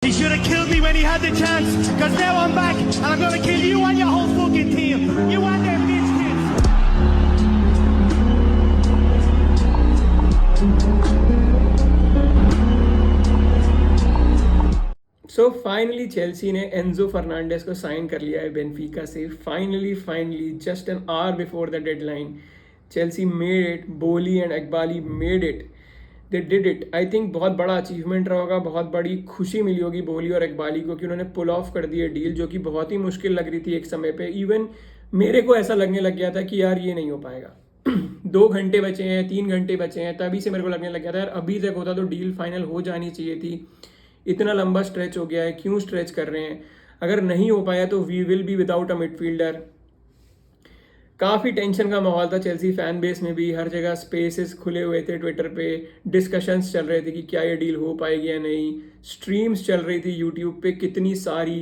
He should have killed me when he had the chance, because now I'm back and I'm gonna kill you and your whole fucking team. You and them bitch kids. So finally Chelsea ने Enzo Fernandez को sign कर लिया है Benfica से. Finally just an hour before the deadline Chelsea made it. Boehly and Eghbali made it. They did it. I think बहुत बड़ा achievement रहा होगा, बहुत बड़ी खुशी मिली होगी बोली और इकबाली को कि उन्होंने पुल ऑफ कर दी है डील, जो कि बहुत ही मुश्किल लग रही थी एक समय पे. इवन मेरे को ऐसा लगने लग गया था कि यार ये नहीं हो पाएगा. 2 घंटे बचे हैं, 3 घंटे बचे हैं, तभी से मेरे को लगने लग गया था यार अभी तक होता तो डील फाइनल हो जानी चाहिए थी. इतना लंबा स्ट्रेच हो गया है, क्यों स्ट्रेच कर रहे हैं. अगर नहीं हो पाया तो we will be without a midfielder. काफ़ी टेंशन का माहौल था चेल्सी फैन बेस में भी. हर जगह स्पेसेस खुले हुए थे, ट्विटर पे डिस्कशंस चल रहे थे कि क्या ये डील हो पाएगी या नहीं. स्ट्रीम्स चल रही थी यूट्यूब पे कितनी सारी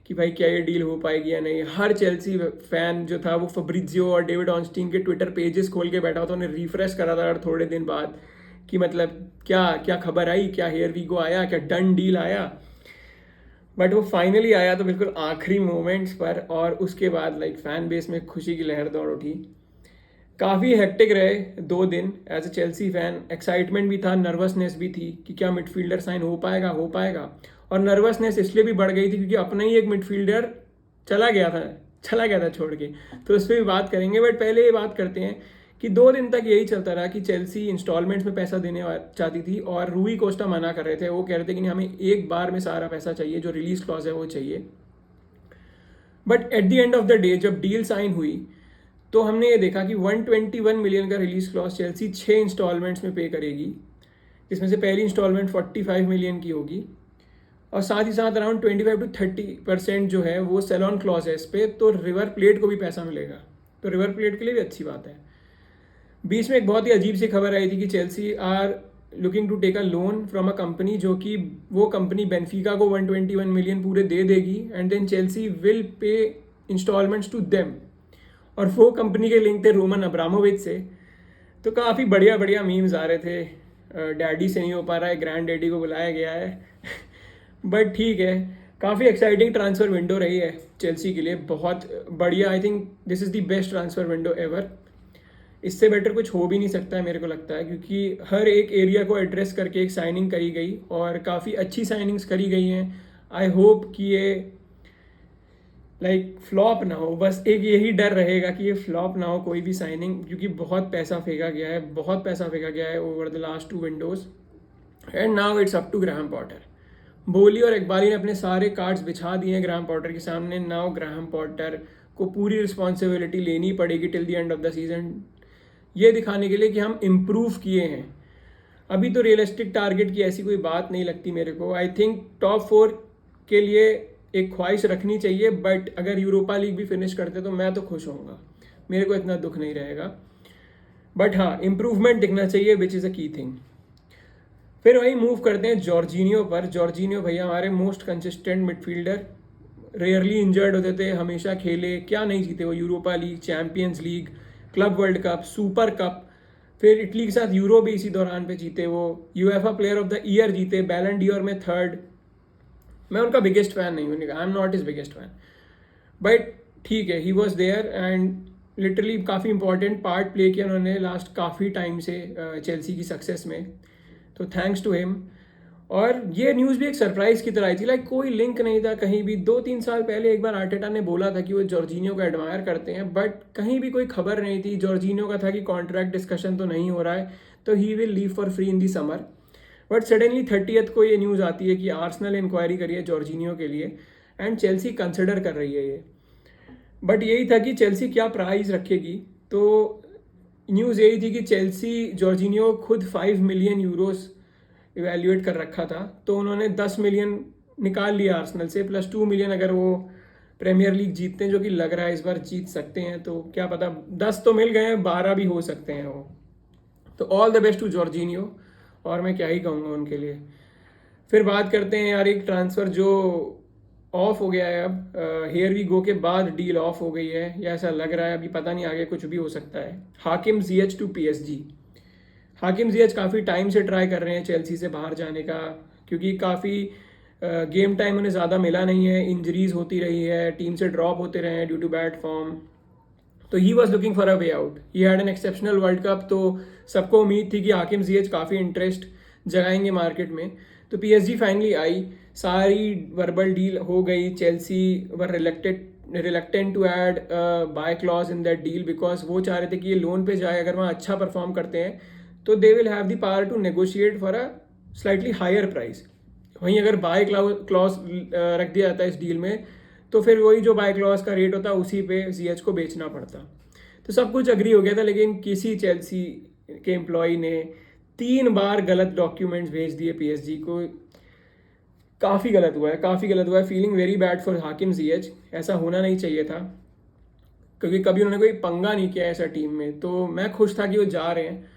कि भाई क्या ये डील हो पाएगी या नहीं. हर चेल्सी फैन जो था वो फब्रिजियो और डेविड ऑनस्टीन के ट्विटर पेजेस खोल के बैठा था. उन्हें रिफ्रेश करा था हर थोड़े दिन बाद कि मतलब क्या क्या खबर आई, क्या हेयर वीगो आया, क्या डन डील आया. बट वो फाइनली आया तो बिल्कुल आखिरी मोमेंट्स पर, और उसके बाद लाइक फैन बेस में खुशी की लहर दौड़ उठी. काफ़ी हेक्टिक रहे 2 दिन as a Chelsea fan. Excitement भी था, नर्वसनेस भी थी कि क्या मिडफील्डर साइन हो पाएगा. और नर्वसनेस इसलिए भी बढ़ गई थी क्योंकि अपना ही एक मिडफील्डर चला गया था छोड़ के. तो उस पर भी बात करेंगे, बट पहले ये बात करते हैं कि 2 दिन तक यही चलता रहा कि चेल्सी इंस्टॉलमेंट्स में पैसा देने चाहती थी और रूई कोस्टा मना कर रहे थे. वो कह रहे थे कि नहीं, हमें एक बार में सारा पैसा चाहिए, जो रिलीज क्लॉज है वो चाहिए. But at the end of the day जब डील साइन हुई तो हमने ये देखा कि 121 मिलियन का रिलीज क्लॉज चेल्सी 6 इंस्टॉलमेंट्स में पे करेगी, जिसमें से पहली इंस्टॉलमेंट 45 मिलियन की होगी. और साथ ही साथ अराउंड 25 to 30% जो है वो सेल ऑन क्लॉज है इस पर. तो रिवर प्लेट को भी पैसा मिलेगा, तो रिवर प्लेट के लिए भी अच्छी बात है. बीच में एक बहुत ही अजीब सी खबर आई थी कि Chelsea are looking to take a loan from a company, जो कि वो कंपनी बेनफिका को 121 मिलियन पूरे दे देगी and then Chelsea will pay instalments to them. और वो कंपनी के लिंक थे रोमन अब्रामोविच से. तो काफ़ी बढ़िया मीम्स आ रहे थे. डैडी से नहीं हो पा रहा है, ग्रैंड डैडी को बुलाया गया है. बट ठीक है, काफ़ी एक्साइटिंग ट्रांसफ़र विंडो रही है चेल्सी के लिए, बहुत बढ़िया. I think this is the best transfer window ever. इससे बेटर कुछ हो भी नहीं सकता है मेरे को लगता है, क्योंकि हर एक एरिया को एड्रेस करके एक साइनिंग करी गई और काफ़ी अच्छी साइनिंग्स करी गई हैं. आई होप कि ये लाइक फ्लॉप ना हो. बस एक यही डर रहेगा कि ये फ्लॉप ना हो कोई भी साइनिंग, क्योंकि बहुत पैसा फेंका गया है over the last 2 windows. And now it's up to Graham Potter. बोली और इकबाली ने अपने सारे कार्ड्स बिछा दिए हैं ग्राहम पॉटर के सामने. नाउ ग्राहम पॉटर को पूरी रिस्पॉन्सिबिलिटी लेनी पड़ेगी till the end of the season, ये दिखाने के लिए कि हम इम्प्रूव किए हैं. अभी तो रियलिस्टिक टारगेट की ऐसी कोई बात नहीं लगती मेरे को. आई थिंक टॉप 4 के लिए एक ख्वाहिश रखनी चाहिए, बट अगर यूरोपा लीग भी फिनिश करते तो मैं तो खुश होऊंगा, मेरे को इतना दुख नहीं रहेगा. बट हाँ, इम्प्रूवमेंट दिखना चाहिए, which is a key thing. फिर वही मूव करते हैं जॉर्जिनियो पर. जॉर्जिनियो भैया हमारे most consistent midfielder, rarely injured होते थे, हमेशा खेले, क्या नहीं जीते वो. Europa league, champions league, club world cup, super cup, फिर इटली के साथ यूरो भी इसी दौरान पे जीते वो. UEFA player of the year जीते, बैलन डी'ओर में 3rd. मैं उनका बिगेस्ट फैन नहीं हूँ, I am not is biggest fan, but ठीक है, he was there and literally काफ़ी इंपॉर्टेंट पार्ट प्ले किया उन्होंने लास्ट काफ़ी टाइम से चेल्सी की सक्सेस में. तो थैंक्स टू हिम. और ये न्यूज़ भी एक सरप्राइज़ की तरह आई थी, लाइक कोई लिंक नहीं था कहीं भी. 2-3 साल पहले एक बार आर्टेटा ने बोला था कि वो जॉर्जिनियो को एडमायर करते हैं, बट कहीं भी कोई खबर नहीं थी. जॉर्जिनियो का था कि कॉन्ट्रैक्ट डिस्कशन तो नहीं हो रहा है, तो he will leave for free in the summer. But suddenly 30th को ये न्यूज़ आती है कि आर्सेनल इंक्वायरी करी है जॉर्जिनियो के लिए एंड चेल्सी कंसिडर कर रही है ये. बट यही था कि चेल्सी क्या प्राइस रखेगी. तो न्यूज़ यही थी कि चेल्सी जॉर्जिनियो खुद 5 मिलियन यूरोस इवेल्यूएट कर रखा था, तो उन्होंने 10 मिलियन निकाल लिया आर्सेनल से, प्लस 2 मिलियन अगर वो प्रीमियर लीग जीतते हैं, जो कि लग रहा है इस बार जीत सकते हैं. तो क्या पता, 10 तो मिल गए हैं, 12 भी हो सकते हैं वो. तो all the best to Georginio, और मैं क्या ही कहूँगा उनके लिए. फिर बात करते हैं यार एक ट्रांसफ़र जो ऑफ हो गया है. अब हियर वी गो के बाद डील ऑफ हो गई है, या ऐसा लग रहा है. अभी पता नहीं, आगे कुछ भी हो सकता है. हाकिम जियच टू PSG. हाकिम जियच काफ़ी टाइम से ट्राई कर रहे हैं चेल्सी से बाहर जाने का, क्योंकि काफ़ी गेम टाइम उन्हें ज़्यादा मिला नहीं है, इंजरीज होती रही है, टीम से ड्रॉप होते रहे हैं ड्यू टू बैड फॉर्म। तो he was looking for a way out. He had an exceptional World Cup, तो सबको उम्मीद थी कि हाकिम जिएच काफ़ी इंटरेस्ट जगाएंगे मार्केट में। तो PSG फाइनली आई, सारी वर्बल डील हो गई। Chelsea were reluctant to add buy clause in that deal because वो चाह रहे थे कि ये लोन पे जाए, अगर वहाँ अच्छा परफॉर्म करते हैं तो they will have the power to negotiate for a slightly higher price. वहीं अगर बाय क्लॉज रख दिया जाता है इस डील में, तो फिर वही जो बाय क्लॉज का रेट होता उसी पे ZH को बेचना पड़ता। तो सब कुछ अग्री हो गया था, लेकिन किसी चेल्सी के एम्प्लॉय ने 3 बार गलत डॉक्यूमेंट्स भेज दिए PSG को। काफ़ी गलत हुआ है। फीलिंग वेरी बैड फॉर हाकिम ZH। ऐसा होना नहीं चाहिए था, क्योंकि कभी उन्होंने कोई पंगा नहीं किया ऐसा टीम में। तो मैं खुश था कि वो जा रहे हैं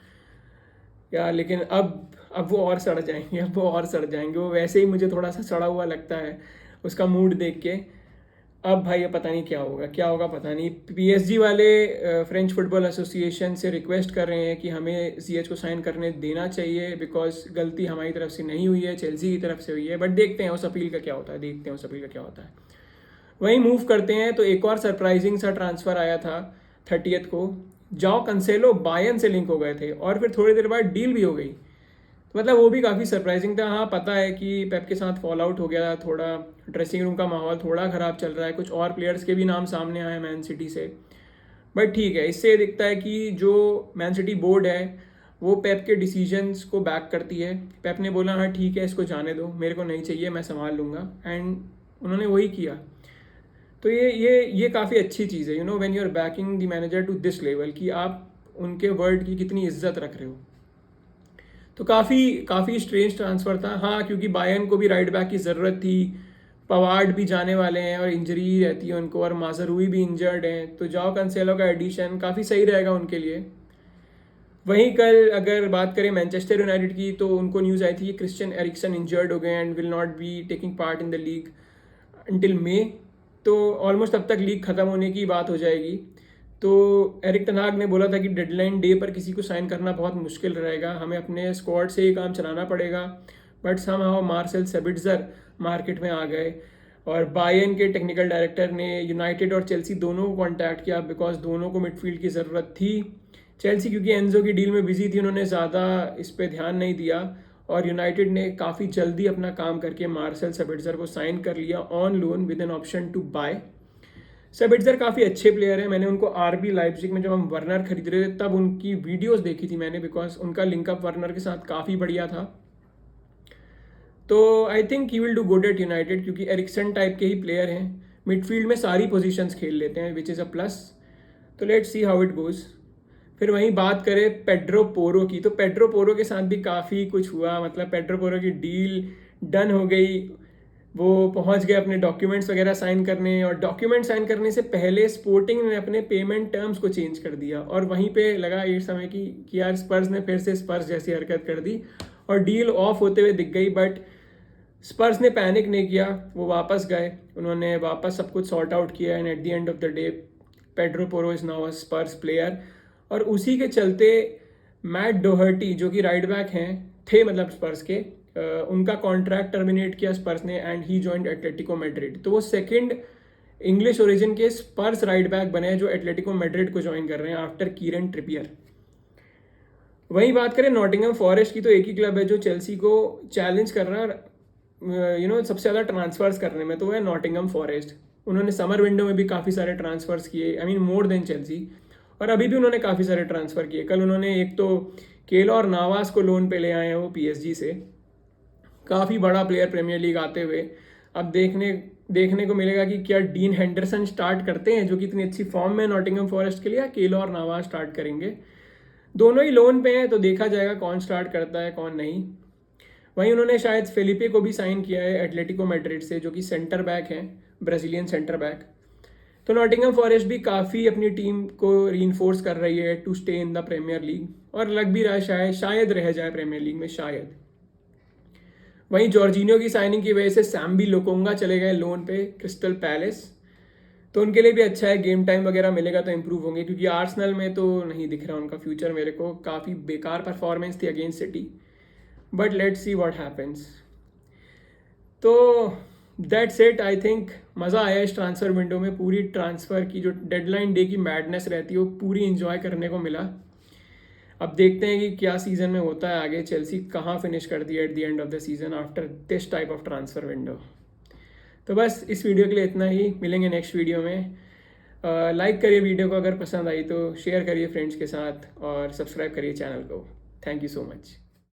यार, लेकिन अब वो और सड़ जाएंगे। वो वैसे ही मुझे थोड़ा सा सड़ा हुआ लगता है उसका मूड देख के। अब भाई ये पता नहीं क्या होगा पता नहीं। PSG वाले फ्रेंच फुटबॉल एसोसिएशन से रिक्वेस्ट कर रहे हैं कि हमें ZH को साइन करने देना चाहिए, बिकॉज गलती हमारी तरफ से नहीं हुई है, चेल्सी की तरफ से हुई है। बट देखते हैं उस अपील का क्या होता है, वहीं मूव करते हैं। तो एक और सरप्राइजिंग सा ट्रांसफ़र आया था 30th को। जाओ कंसेलो बायर्न से लिंक हो गए थे और फिर थोड़ी देर बाद डील भी हो गई। मतलब वो भी काफ़ी सरप्राइजिंग था। हाँ, पता है कि पेप के साथ फॉल आउट हो गया, थोड़ा ड्रेसिंग रूम का माहौल थोड़ा ख़राब चल रहा है, कुछ और प्लेयर्स के भी नाम सामने आए मैन सिटी से। बट ठीक है, इससे दिखता है कि जो मैन सिटी बोर्ड है वो पेप के डिसीजंस को बैक करती है। पेप ने बोला हाँ ठीक है, इसको जाने दो, मेरे को नहीं चाहिए, मैं संभाल लूँगा, एंड उन्होंने वही किया। तो ये काफ़ी अच्छी चीज़ है, when you are backing the manager to this level, कि आप उनके वर्ड की कितनी इज्जत रख रहे हो। तो काफ़ी स्ट्रेंज ट्रांसफ़र था। हाँ, क्योंकि बायर्न को भी राइट बैक की ज़रूरत थी, पवार्ड भी जाने वाले हैं और इंजरी रहती है उनको, और माजरूई भी इंजर्ड हैं, तो जाओ कैंसेलो का एडिशन काफ़ी सही रहेगा उनके लिए। वहीं कल अगर बात करें मैनचेस्टर यूनाइटेड की, तो उनको न्यूज़ आई थी कि क्रिश्चियन एरिक्सन इंजर्ड हो गए and will not be taking part in the league until May. तो ऑलमोस्ट तब तक लीग ख़त्म होने की बात हो जाएगी। तो एरिक टेन हाग ने बोला था कि डेडलाइन डे पर किसी को साइन करना बहुत मुश्किल रहेगा, हमें अपने स्क्वाड से ही काम चलाना पड़ेगा। बट समहाउ मार्सेल सेबिट्जर मार्केट में आ गए, और बायर्न के टेक्निकल डायरेक्टर ने यूनाइटेड और चेल्सी दोनों को कॉन्टैक्ट किया, बिकॉज दोनों को मिडफील्ड की ज़रूरत थी। चेल्सी क्योंकि एंजो की डील में बिजी थी, उन्होंने ज़्यादा इस पर ध्यान नहीं दिया, और यूनाइटेड ने काफ़ी जल्दी अपना काम करके मार्सेल सेबिट्जर को साइन कर लिया on loan with an option to buy. Sabitzer काफ़ी अच्छे प्लेयर हैं। मैंने उनको RB लाइप्जिग में जब हम वर्नर खरीद रहे थे तब उनकी वीडियोस देखी थी मैंने, बिकॉज उनका लिंकअप वर्नर के साथ काफ़ी बढ़िया था। तो I think he will do good at United, क्योंकि एरिक्सन टाइप के ही प्लेयर हैं, मिडफील्ड में सारी पोजीशंस खेल लेते हैं, विच इज़ अ प्लस। तो let's see how it goes. फिर वहीं बात करें पेड्रो पोरो की, तो पेड्रो पोरो के साथ भी काफ़ी कुछ हुआ। मतलब पेड्रो पोरो की डील डन हो गई, वो पहुंच गए अपने डॉक्यूमेंट्स वगैरह साइन करने, और डॉक्यूमेंट साइन करने से पहले स्पोर्टिंग ने अपने पेमेंट टर्म्स को चेंज कर दिया, और वहीं पे लगा एक समय कि यार स्पर्स ने फिर से स्पर्स जैसी हरकत कर दी और डील ऑफ होते हुए दिख गई। बट स्पर्स ने पैनिक नहीं किया, वो वापस गए, उन्होंने वापस सब कुछ सॉर्ट आउट किया, and eight the end of the day Pedro Porro is now a Spurs player. और उसी के चलते मैट डोहर्टी जो कि राइट बैक हैं थे, मतलब स्पर्स के, उनका कॉन्ट्रैक्ट टर्मिनेट किया स्पर्स ने, and he joined Atletico Madrid. तो वो सेकंड इंग्लिश ओरिजिन के स्पर्स राइट बैक बने जो एटलेटिको मैड्रिड को ज्वाइन कर रहे हैं आफ्टर कीरन ट्रिपियर। वहीं बात करें नॉटिंघम फॉरेस्ट की, तो एक ही क्लब है जो चेल्सी को चैलेंज कर रहा है सबसे ज़्यादा ट्रांसफर्स करने में, तो वो है नॉटिंघम फॉरेस्ट। उन्होंने समर विंडो में भी काफ़ी सारे ट्रांसफर्स किए, I mean more than Chelsea, और अभी भी उन्होंने काफ़ी सारे ट्रांसफ़र किए। कल उन्होंने एक तो केलॉर नावास को लोन पे ले आए हैं वो PSG से, काफ़ी बड़ा प्लेयर प्रीमियर लीग आते हुए। अब देखने को मिलेगा कि क्या डीन हेंडरसन स्टार्ट करते हैं जो कि इतनी अच्छी फॉर्म में नॉटिंघम फॉरेस्ट के लिए, या केलॉर नावास स्टार्ट करेंगे। दोनों ही लोन पे हैं, तो देखा जाएगा कौन स्टार्ट करता है कौन नहीं। वहीं उन्होंने शायद फेलिपे को भी साइन किया है एटलेटिको मैड्रिड से, जो कि सेंटर बैक हैं, ब्राज़ीलियन सेंटर बैक। तो नॉटिंघम फॉरेस्ट भी काफ़ी अपनी टीम को रीइंफोर्स कर रही है to stay in the Premier League, और लग भी रहा है शायद रह जाए प्रीमियर लीग में, शायद। वहीं जॉर्जिनियो की साइनिंग की वजह से सैम्बी लोकोंगा चले गए लोन पे क्रिस्टल पैलेस, तो उनके लिए भी अच्छा है, गेम टाइम वगैरह मिलेगा तो इम्प्रूव होंगे, क्योंकि आर्सेनल में तो नहीं दिख रहा उनका फ्यूचर मेरे को। काफ़ी बेकार परफॉर्मेंस थी against city, but let's see what happens. तो दैट्स इट. आई थिंक मज़ा आया इस ट्रांसफ़र विंडो में. पूरी ट्रांसफ़र की जो डेडलाइन डे की मैडनेस रहती है वो पूरी इंजॉय करने को मिला. अब देखते हैं कि क्या सीज़न में होता है आगे. चेल्सी कहाँ फिनिश कर दी at the end of the season after this type of transfer window. तो बस इस वीडियो के लिए इतना ही. मिलेंगे नेक्स्ट वीडियो में. लाइक करिए वीडियो को अगर पसंद आई तो, शेयर करिए फ्रेंड्स के साथ और सब्सक्राइब करिए चैनल को. Thank you so much.